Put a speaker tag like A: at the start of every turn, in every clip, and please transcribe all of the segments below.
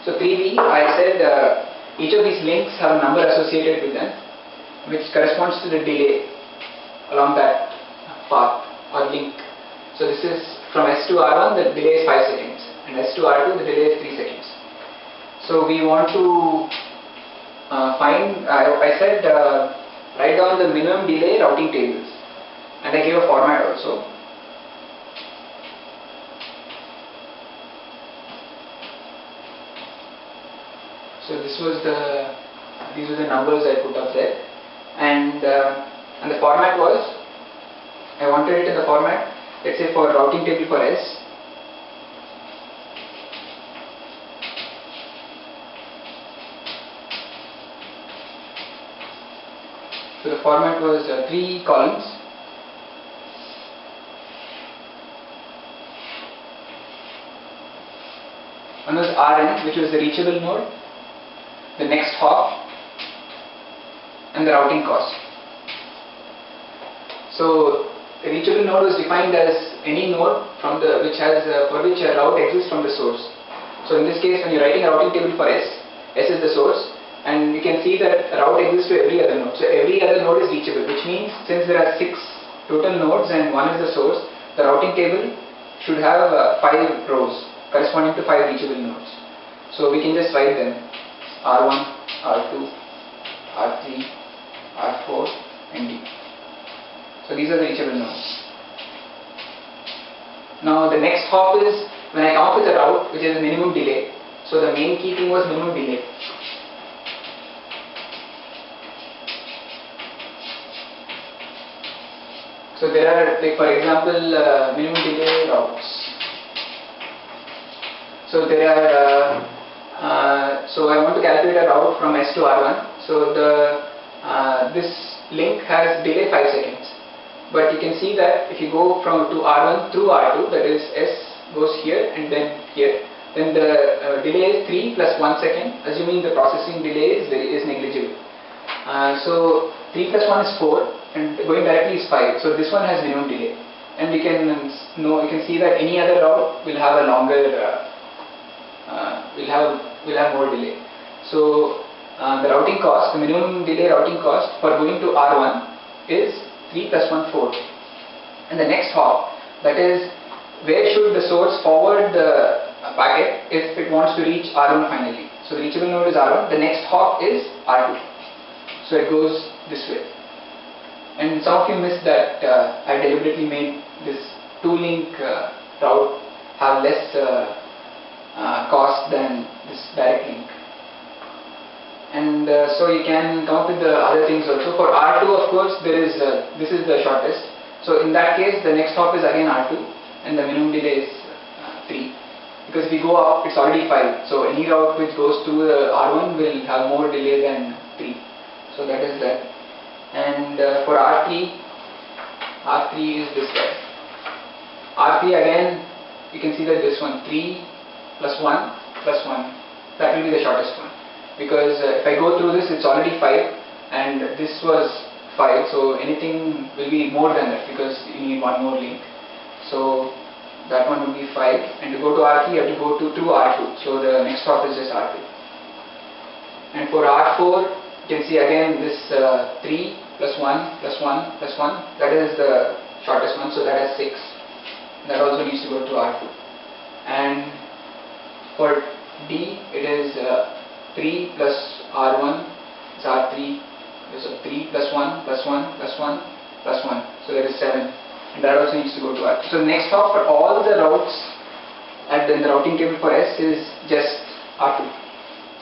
A: So 3B, I said each of these links have a number associated with them, which corresponds to the delay along that path or link. So this is from S to R1, the delay is 5 seconds, and S to R2, the delay is 3 seconds. So we want to I said write down the minimum delay routing tables, and I gave a format also. So these were the numbers I put up there, and the format was, I wanted it in the format, let's say for routing table for S. So the format was 3 columns. One was Rn, which was the reachable node, the next hop, and the routing cost. So the reachable node was defined as any node for which a route exists from the source. So in this case, when you're writing a routing table for S, S is the source, and you can see that a route exists to every other node. So every other node is reachable, which means since there are 6 total nodes and 1 is the source, the routing table should have 5 rows corresponding to 5 reachable nodes. So we can just write them: R1, R2, R3, R4, and D. So these are the reachable nodes. Now the next hop is when I come up with a route which is a minimum delay. So the main key thing was minimum delay. So there are, like for example, minimum delay routes. So there are, so I want to calculate a route from S to R1. So this link has delay 5 seconds. But you can see that if you go to R1 through R2, that is S goes here and then here, then the delay is 3 plus 1 second, assuming the processing delay is negligible. So 3 plus 1 is 4, and going directly is 5. So this one has minimum delay, and you can see that any other route will have a longer, will have more delay. So the routing cost, the minimum delay routing cost for going to R1 is 3 plus 1, 4. And the next hop, that is where should the source forward the packet if it wants to reach R1 finally. So the reachable node is R1, the next hop is R2. So it goes this way. And some of you missed that I deliberately made this 2-link route have less cost than this direct link. And so you can come up with the other things also. For R2, of course, this is the shortest. So in that case, the next hop is again R2, and the minimum delay is 3. Because if we go up, it's already 5. So any route which goes to the R1 will have more delay than 3. So that is that. And for R3 is this guy. R3 again, you can see that this one, 3 plus 1 plus 1, that will be the shortest one. Because if I go through this, it's already 5, and this was 5, so anything will be more than that because you need one more link. So that one will be 5, and to go to R3 you have to go through R2, so the next hop is just R2. And for R4, you can see again this 3 plus 1 plus 1 plus 1, that is the shortest one, so that has 6. That also needs to go to R2. And for D, it is 3 plus R1 is R3, so 3 plus 1 plus 1 plus 1 plus 1, so that is 7, and that also needs to go to R2. So the next hop for all the routes in the routing table for S is just R2.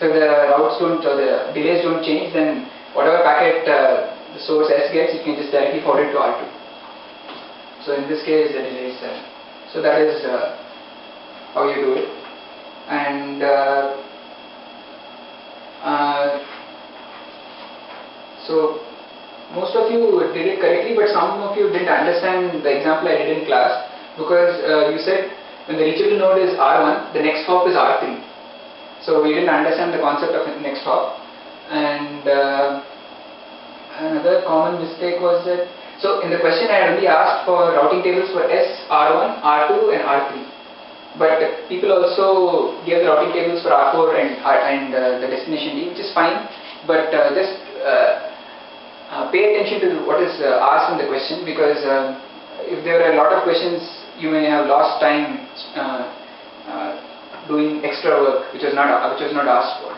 A: So the routes don't, or the delays don't change, then whatever packet the source S gets, you can just directly forward it to R2. So in this case, the delay is 7. So that is how you do it. And so most of you did it correctly, but some of you didn't understand the example I did in class, because you said when the reachable node is R1, the next hop is R3. So we didn't understand the concept of next hop. And another common mistake was that, so in the question I only asked for routing tables for S, R1, R2 and R3. But people also gave the routing tables for R4 and the destination D, which is fine. But just pay attention to what is asked in the question, because if there are a lot of questions, you may have lost time doing extra work which was not asked for.